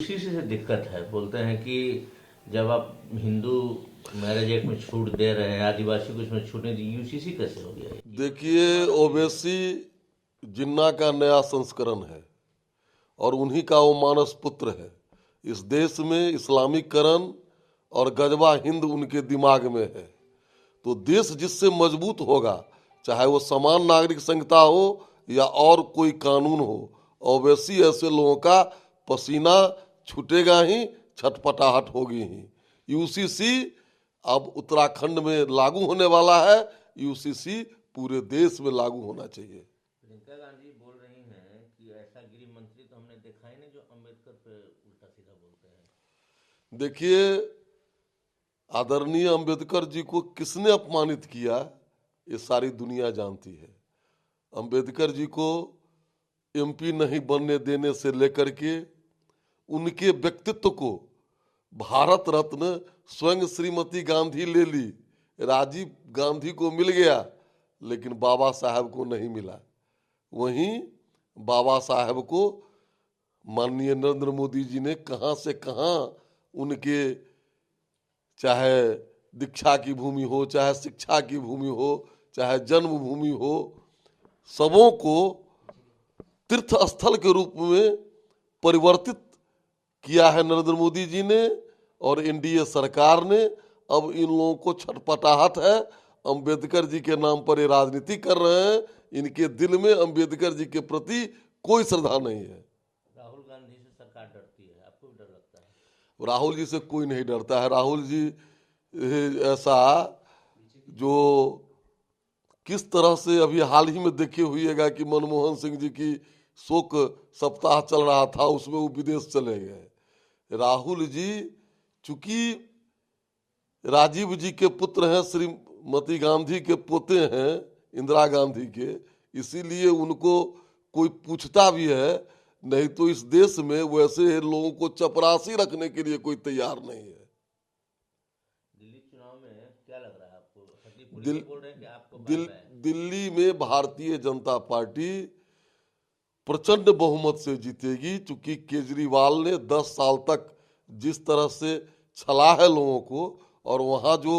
उसी से दिक्कत है। बोलते हैं कि जब आप हिंदू मैरिज एक्ट में छूट दे रहे हैं, आदिवासी को इसमें छूट नहीं दी, यूसीसी कैसे हो गया ये? देखिए, ओवैसी जिन्ना का नया संस्करण है और उन्हीं का वो मानस पुत्र है। इस देश में इस्लामीकरण और गजबा हिंद उनके दिमाग में है। तो देश जिससे मजबूत होगा, चाहे वो समान नागरिक संहिता हो या और कोई कानून हो, ओवैसी ऐसे लोगों का पसीना छूटेगा ही, छटपटाहट होगी ही। यूसीसी अब उत्तराखंड में लागू होने वाला है। यूसीसी पूरे देश में लागू होना चाहिए। प्रियंका गांधी बोल रही हैं कि ऐसा गृह मंत्री तो हमने देखा ही नहीं जो अम्बेडकर पे उल्टा सीधा बोलते हैं। देखिए, आदरणीय अंबेडकर जी को किसने अपमानित किया, ये सारी दुनिया जानती है। अंबेडकर जी को एमपी नहीं बनने देने से लेकर के उनके व्यक्तित्व को भारत रत्न स्वयं श्रीमती गांधी ले ली। राजीव गांधी को मिल गया लेकिन बाबा साहब को नहीं मिला। वहीं बाबा साहब को माननीय नरेंद्र मोदी जी ने कहां से कहां उनके, चाहे दीक्षा की भूमि हो, चाहे शिक्षा की भूमि हो, चाहे जन्मभूमि हो, सबों को तीर्थ स्थल के रूप में परिवर्तित किया है नरेंद्र मोदी जी ने और एनडीए सरकार ने। अब इन लोगों को छटपटाहट है, अंबेडकर जी के नाम पर ये राजनीति कर रहे हैं। इनके दिल में अंबेडकर जी के प्रति कोई श्रद्धा नहीं है। राहुल गांधी से सरकार डरती है, आपको भी डर लगता है? राहुल जी से कोई नहीं डरता है। राहुल जी ऐसा जो किस तरह से अभी हाल ही में देखे हुएगा कि मनमोहन सिंह जी की शोक सप्ताह चल रहा था, उसमें वो विदेश चले गए। राहुल जी चूंकि राजीव जी के पुत्र हैं, श्रीमती गांधी के पोते हैं, इंदिरा गांधी के, इसीलिए उनको कोई पूछता भी है। नहीं तो इस देश में वैसे लोगों को चपरासी रखने के लिए कोई तैयार नहीं है। दिल्ली चुनाव में क्या लग रहा है आपको? सतीश पुरी दिल, तो बोल रहे हैं कि आपको दिल, बाय बाय। दिल्ली में भारतीय जनता पार्टी प्रचंड बहुमत से जीतेगी, क्योंकि केजरीवाल ने 10 साल तक जिस तरह से छला है लोगों को, और वहाँ जो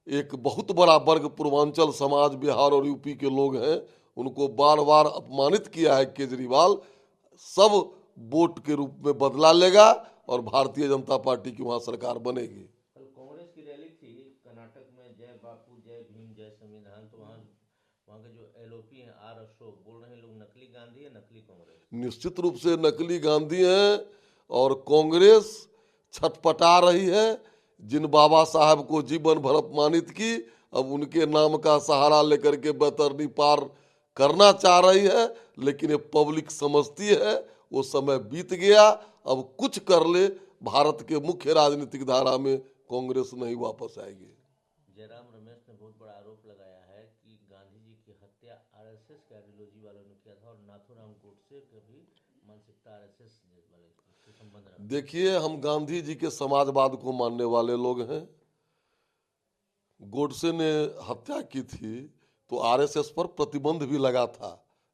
एक बहुत बड़ा वर्ग पूर्वांचल समाज, बिहार और यूपी के लोग हैं, उनको बार बार अपमानित किया है केजरीवाल, सब वोट के रूप में बदला लेगा और भारतीय जनता पार्टी की वहाँ सरकार बनेगी। कल कांग्रेस की रैली थी कर्नाटक में, जय बापू जय भीम जय संविधान, तो वहाँ के जो एलओपी हैं आर अशोक बोल रहे हैं लोग नकली गांधी है, नकली कांग्रेस। निश्चित रूप से नकली गांधी हैं और कांग्रेस छटपटा रही है। जिन बाबा साहब को जीवन भर अपमानित की, अब उनके नाम का सहारा लेकर के बैतरनी पार करना चाह रही है, लेकिन ये पब्लिक समझती है वो समय बीत गया, अब कुछ कर ले, भारत के मुख्य राजनीतिक धारा में कांग्रेस नहीं वापस आएगी। जयराम रमेश ने बहुत बड़ा आरोप लगाया है कि गांधी जी की हत्या आरएसएस के आइडियोलॉजी वालों ने किया था और नाथूराम गोडसे का भी मानसिकता आरएसएस वाले से संबंध रखता है। देखिए, हम गांधी जी के समाजवाद को मानने वाले लोग हैं। गोडसे ने हत्या की थी तो आरएसएस पर प्रतिबंध भी लगा था,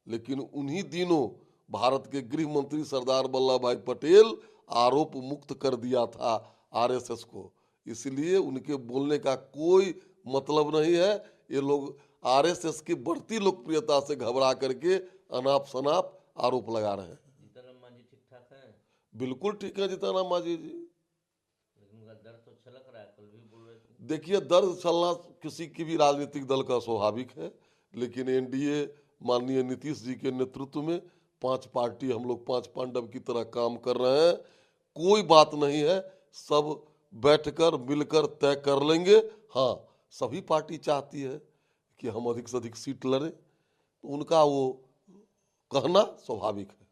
लेकिन उन्हीं दिनों भारत के गृह मंत्री सरदार वल्लभ भाई पटेल आरोप मुक्त कर दिया था आरएसएस को। इसलिए उनके बोलने का कोई मतलब नहीं है। ये लोग आरएसएस की बढ़ती लोकप्रियता से घबरा करके अनाप शनाप आरोप लगा रहे हैं। जीतन राम मांझी ठीक ठाक है? बिल्कुल ठीक है जीतन राम मांझी जी। लेकिन उनका दर्द तो छलक रहा है, कल भी बोल रहे थे। देखिए, दर्द चलना किसी की भी राजनीतिक दल का स्वाभाविक है, लेकिन एनडीए माननीय नीतीश जी के नेतृत्व में 5 पार्टी, हम लोग 5 पांडव की तरह काम कर रहे हैं। कोई बात नहीं है, सब बैठकर मिलकर तय कर लेंगे। हाँ, सभी पार्टी चाहती है कि हम अधिक से अधिक सीट लड़ें, तो उनका वो कहना स्वाभाविक है।